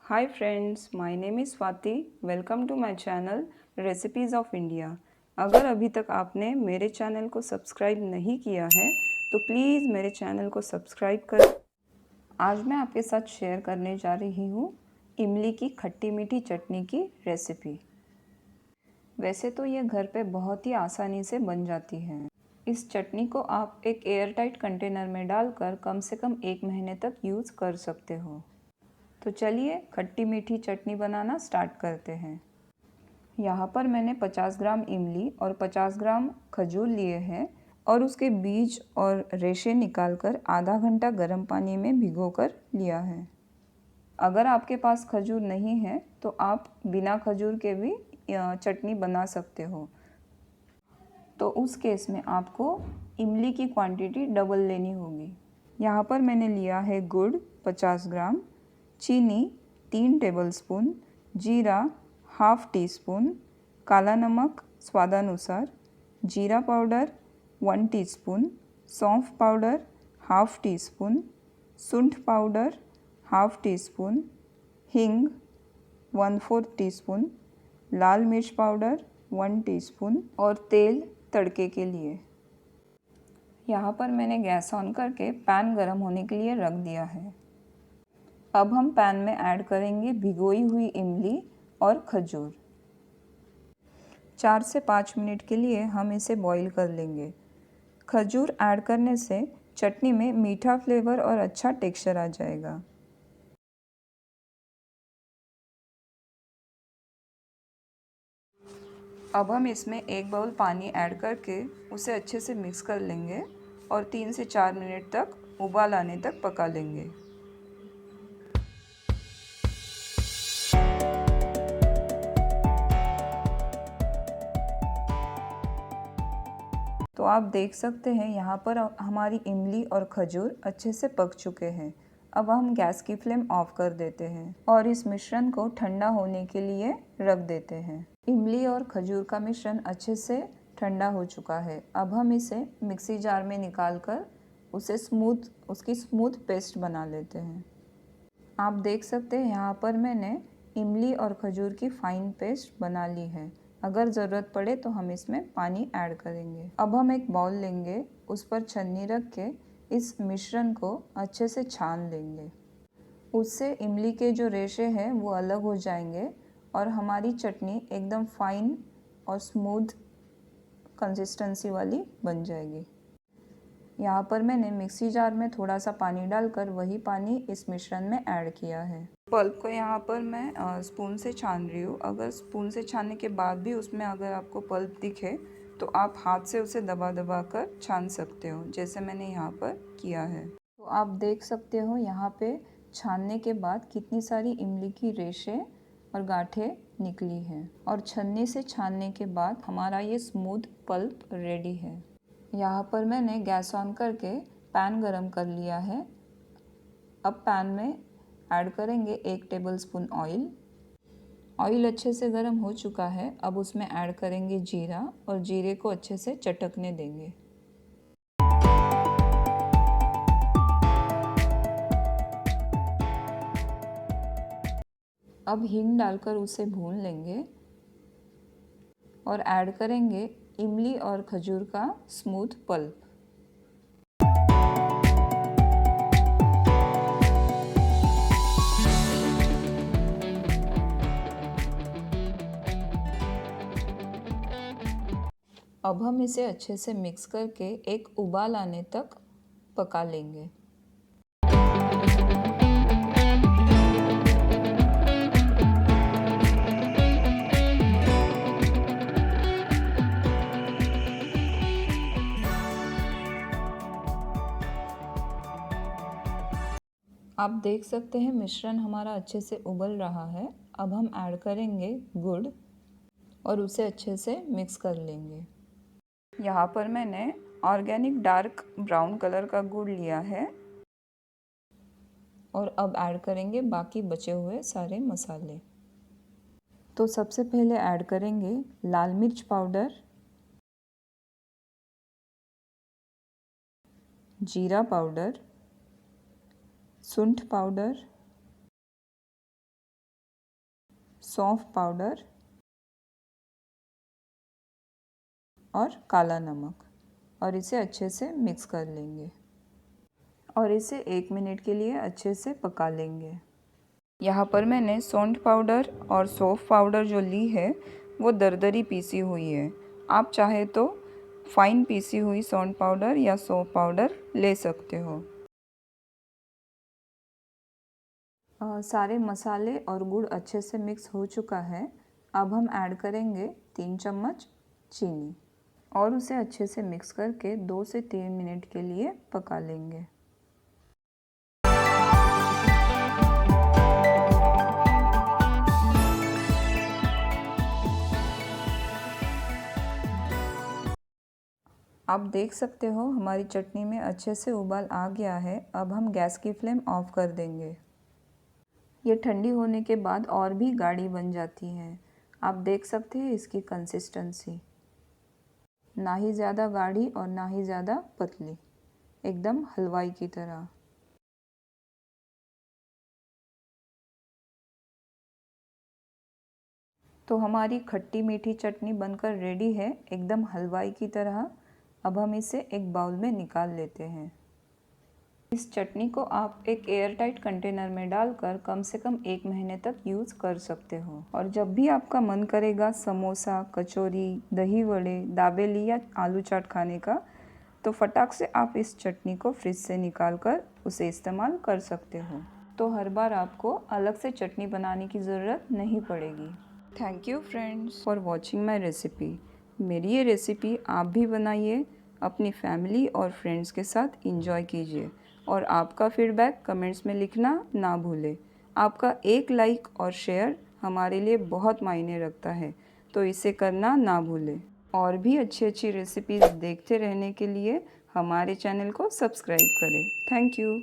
Hi friends, my name is Swati. Welcome to my channel Recipes of India. अगर अभी तक आपने मेरे चैनल को सब्सक्राइब नहीं किया है तो प्लीज़ मेरे चैनल को सब्सक्राइब करें। आज मैं आपके साथ शेयर करने जा रही हूँ इमली की खट्टी मीठी चटनी की रेसिपी। वैसे तो ये घर पे बहुत ही आसानी से बन जाती है। इस चटनी को आप एक एयरटाइट कंटेनर में डालकर कम से कम 1 महीने तक यूज़ कर सकते हो। तो चलिए खट्टी मीठी चटनी बनाना स्टार्ट करते हैं। यहाँ पर मैंने 50 ग्राम इमली और 50 ग्राम खजूर लिए हैं और उसके बीज और रेशे निकालकर आधा घंटा गर्म पानी में भिगोकर लिया है। अगर आपके पास खजूर नहीं है तो आप बिना खजूर के भी चटनी बना सकते हो। तो उस केस में आपको इमली की क्वांटिटी डबल लेनी होगी। यहाँ पर मैंने लिया है गुड़ 50 ग्राम, चीनी 3 टेबलस्पून, जीरा हाफ टी स्पून, काला नमक स्वादानुसार, जीरा पाउडर 1 टीस्पून, सौंफ पाउडर हाफ टी स्पून, सूंठ पाउडर हाफ टी स्पून, हींग 1/4 टीस्पून, लाल मिर्च पाउडर 1 टीस्पून और तेल तड़के के लिए। यहाँ पर मैंने गैस ऑन करके पैन गरम होने के लिए रख दिया है। अब हम पैन में ऐड करेंगे भिगोई हुई इमली और खजूर। 4 से 5 मिनट के लिए हम इसे बॉईल कर लेंगे। खजूर ऐड करने से चटनी में मीठा फ्लेवर और अच्छा टेक्सचर आ जाएगा। अब हम इसमें 1 बाउल पानी ऐड करके उसे अच्छे से मिक्स कर लेंगे और 3 से 4 मिनट तक उबाल आने तक पका लेंगे। तो आप देख सकते हैं यहाँ पर हमारी इमली और खजूर अच्छे से पक चुके हैं। अब हम गैस की फ्लेम ऑफ कर देते हैं और इस मिश्रण को ठंडा होने के लिए रख देते हैं। इमली और खजूर का मिश्रण अच्छे से ठंडा हो चुका है। अब हम इसे मिक्सी जार में निकाल कर उसकी स्मूथ पेस्ट बना लेते हैं। आप देख सकते हैं यहाँ पर मैंने इमली और खजूर की फाइन पेस्ट बना ली है। अगर ज़रूरत पड़े तो हम इसमें पानी ऐड करेंगे। अब हम एक बाउल लेंगे, उस पर छन्नी रख के इस मिश्रण को अच्छे से छान लेंगे। उससे इमली के जो रेशे हैं वो अलग हो जाएंगे और हमारी चटनी एकदम फाइन और स्मूथ कंसिस्टेंसी वाली बन जाएगी। यहाँ पर मैंने मिक्सी जार में थोड़ा सा पानी डालकर वही पानी इस मिश्रण में ऐड किया है। पल्प को यहाँ पर मैं स्पून से छान रही हूँ। अगर स्पून से छानने के बाद भी उसमें अगर आपको पल्प दिखे तो आप हाथ से उसे दबा दबा कर छान सकते हो, जैसे मैंने यहाँ पर किया है। तो आप देख सकते हो यहाँ पे छानने के बाद कितनी सारी इमली की रेशे और गांठें निकली हैं और छन्नी से छानने के बाद हमारा ये स्मूथ पल्प रेडी है। यहाँ पर मैंने गैस ऑन करके पैन गरम कर लिया है। अब पैन में ऐड करेंगे 1 टेबलस्पून ऑयल। ऑयल अच्छे से गरम हो चुका है। अब उसमें ऐड करेंगे जीरा और जीरे को अच्छे से चटकने देंगे। अब हींग डालकर उसे भून लेंगे और ऐड करेंगे इमली और खजूर का स्मूथ पल्प। अब हम इसे अच्छे से मिक्स करके एक उबाल आने तक पका लेंगे। आप देख सकते हैं मिश्रण हमारा अच्छे से उबल रहा है। अब हम ऐड करेंगे गुड़ और उसे अच्छे से मिक्स कर लेंगे। यहाँ पर मैंने ऑर्गेनिक डार्क ब्राउन कलर का गुड़ लिया है और अब ऐड करेंगे बाकी बचे हुए सारे मसाले। तो सबसे पहले ऐड करेंगे लाल मिर्च पाउडर, जीरा पाउडर, सूंठ पाउडर, सौंफ पाउडर और काला नमक, और इसे अच्छे से मिक्स कर लेंगे और इसे 1 मिनट के लिए अच्छे से पका लेंगे। यहाँ पर मैंने सौंठ पाउडर और सौंफ पाउडर जो ली है वो दरदरी पीसी हुई है। आप चाहे तो फाइन पीसी हुई सौंठ पाउडर या सौंफ पाउडर ले सकते हो। सारे मसाले और गुड़ अच्छे से मिक्स हो चुका है। अब हम ऐड करेंगे 3 चम्मच चीनी और उसे अच्छे से मिक्स करके 2 से 3 मिनट के लिए पका लेंगे। आप देख सकते हो हमारी चटनी में अच्छे से उबाल आ गया है। अब हम गैस की फ्लेम ऑफ कर देंगे। ये ठंडी होने के बाद और भी गाढ़ी बन जाती है। आप देख सकते हैं इसकी कंसिस्टेंसी, ना ही ज़्यादा गाढ़ी और ना ही ज़्यादा पतली, एकदम हलवाई की तरह। तो हमारी खट्टी मीठी चटनी बनकर रेडी है, एकदम हलवाई की तरह। अब हम इसे एक बाउल में निकाल लेते हैं। इस चटनी को आप एक एयरटाइट कंटेनर में डालकर कम से कम 1 महीने तक यूज़ कर सकते हो। और जब भी आपका मन करेगा समोसा, कचौरी, दही वड़े, दाबेली या आलू चाट खाने का, तो फटाक से आप इस चटनी को फ्रिज से निकाल कर उसे इस्तेमाल कर सकते हो। तो हर बार आपको अलग से चटनी बनाने की ज़रूरत नहीं पड़ेगी। Thank you friends for watching my recipe. मेरी ये रेसिपी आप भी बनाइए, अपनी फैमिली और फ्रेंड्स के साथ इंजॉय कीजिए और आपका फीडबैक कमेंट्स में लिखना ना भूलें। आपका एक लाइक और शेयर हमारे लिए बहुत मायने रखता है, तो इसे करना ना भूलें। और भी अच्छी अच्छी रेसिपीज़ देखते रहने के लिए हमारे चैनल को सब्सक्राइब करें। Thank you.